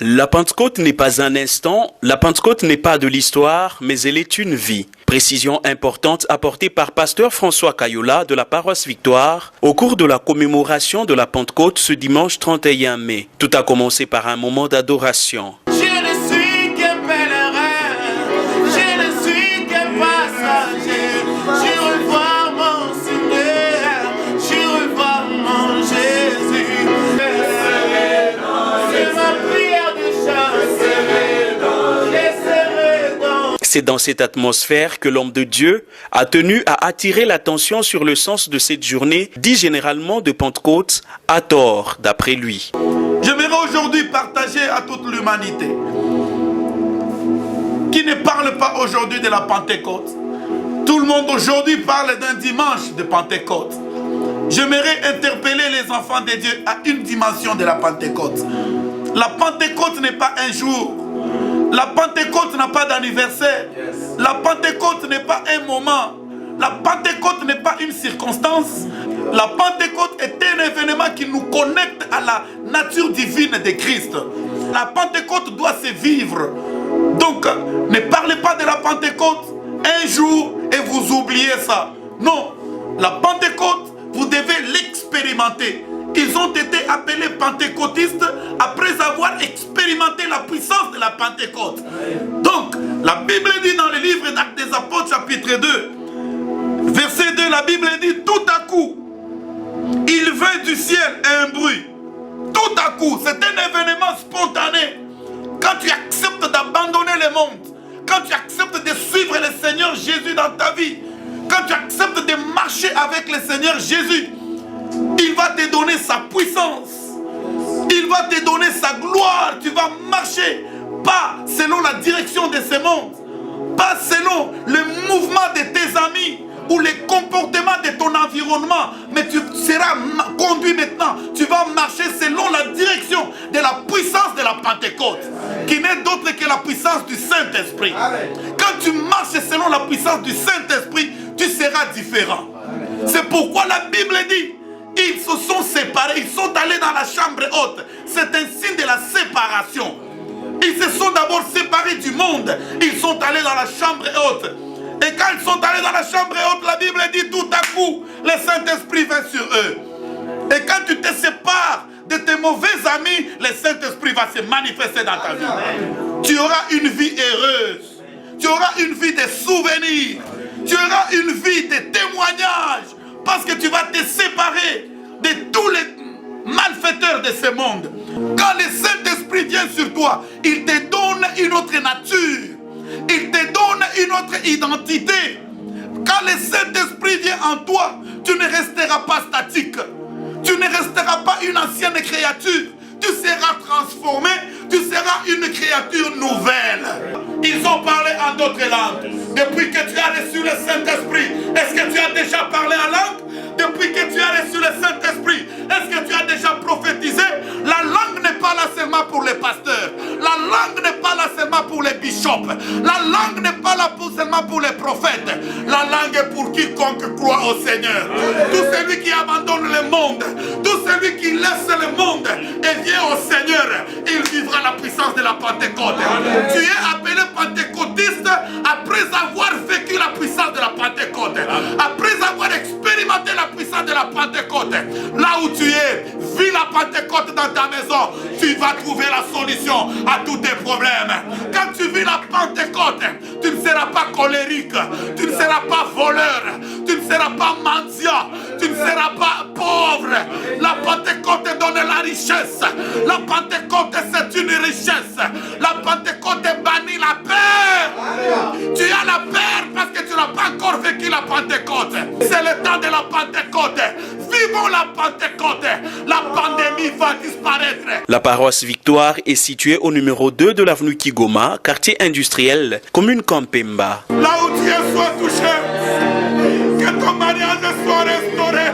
La Pentecôte n'est pas un instant, la Pentecôte n'est pas de l'histoire, mais elle est une vie. Précision importante apportée par pasteur François Kayola de la paroisse Victoire au cours de la commémoration de la Pentecôte ce dimanche 31 mai. Tout a commencé par un moment d'adoration. Je ne suis qu'un pèlerin, je ne suis qu'un passager, je revois mon Seigneur, je revois mon Jésus. C'est ma prière de chance, c'est dans cette atmosphère que l'homme de Dieu a tenu à attirer l'attention sur le sens de cette journée, dit généralement de Pentecôte, à tort d'après lui. J'aimerais aujourd'hui partager à toute l'humanité qui ne parle pas aujourd'hui de la Pentecôte. Tout le monde aujourd'hui parle d'un dimanche de Pentecôte. J'aimerais interpeller les enfants de Dieu à une dimension de la Pentecôte. La Pentecôte n'est pas un jour. La Pentecôte n'a pas d'anniversaire. La Pentecôte n'est pas un moment. La Pentecôte n'est pas une circonstance. La Pentecôte est un événement qui nous connecte à la nature divine de Christ. La Pentecôte doit se vivre. Donc, ne parlez pas de la Pentecôte un jour et vous oubliez ça. Non, la Pentecôte, vous devez l'expérimenter. Ils ont été appelés pentecôtistes après avoir expérimenté la puissance de la Pentecôte. Donc, la Bible dit dans le livre d'Actes des Apôtres, chapitre 2, verset 2, la Bible dit, tout à coup, il vint du ciel un bruit. Tout à coup, c'est un événement spontané. Quand tu acceptes d'abandonner le monde, quand tu acceptes de suivre le Seigneur Jésus dans ta vie, quand tu acceptes de marcher avec le Seigneur Jésus, il va te donner sa puissance. Il va te donner sa gloire. Tu vas marcher pas selon la direction de ce monde, pas selon le mouvement de tes amis ou les comportements de ton environnement, mais tu seras conduit maintenant. Tu vas marcher selon la direction de la puissance de la Pentecôte, qui n'est d'autre que la puissance du Saint-Esprit. Quand tu marches selon la puissance du Saint-Esprit, tu seras différent. C'est pourquoi la Bible dit, ils se sont séparés, ils sont allés dans la chambre haute. C'est un signe de la séparation. Ils se sont d'abord séparés du monde. Ils sont allés dans la chambre haute. Et quand ils sont allés dans la chambre haute, la Bible dit tout à coup, le Saint-Esprit vint sur eux. Et quand tu te sépares de tes mauvais amis, le Saint-Esprit va se manifester dans ta vie. Tu auras une vie heureuse. Tu auras une vie de souvenirs. Tu auras une vie de témoignages. Parce que tu vas te séparer de tous les malfaiteurs de ce monde. Quand le Saint-Esprit vient sur toi, il te donne une autre nature. Il te donne une autre identité. Quand le Saint-Esprit vient en toi, tu ne resteras pas statique. Tu ne resteras pas une ancienne créature. Tu seras transformé, tu seras une créature nouvelle. Ils ont parlé en d'autres langues. Depuis que tu as reçu le Saint-Esprit, est-ce que tu as déjà parlé en langue? Depuis que tu as reçu le Saint-Esprit, est-ce que tu as déjà prophétisé? La langue n'est pas là seulement pour les pasteurs. La langue n'est pas là seulement pour les bishops. La langue n'est pas là seulement pour les prophètes. La langue est pour quiconque croit au Seigneur. Tout celui qui abandonne le monde, tout celui qui laisse le monde et vient au Seigneur, il vivra la puissance de la Pentecôte. Tu es appelé pentecôtiste après avoir vécu la puissance de la Pentecôte. Après avoir expérimenté la puissance de la Pentecôte. Là où tu es, vis la Pentecôte dans ta maison. Tu vas trouver la solution à tous tes problèmes. Quand tu vis la Pentecôte, tu ne seras pas colérique. Tu ne seras pas voleur. Tu ne seras pas mendiant. Tu ne seras pas pauvre. La Pentecôte te donne la richesse. La Pentecôte, c'est une richesse. La Pentecôte bannit la peur. Tu as la peur parce que tu n'as pas encore vécu la Pentecôte. C'est le temps de la Pentecôte. Vivons la Pentecôte. La pandémie va disparaître. La paroisse Victoire est située au numéro 2 de l'avenue Kigoma, quartier industriel, commune Kampemba. Là où tu es, sois touché. Que ton mariage soit restauré.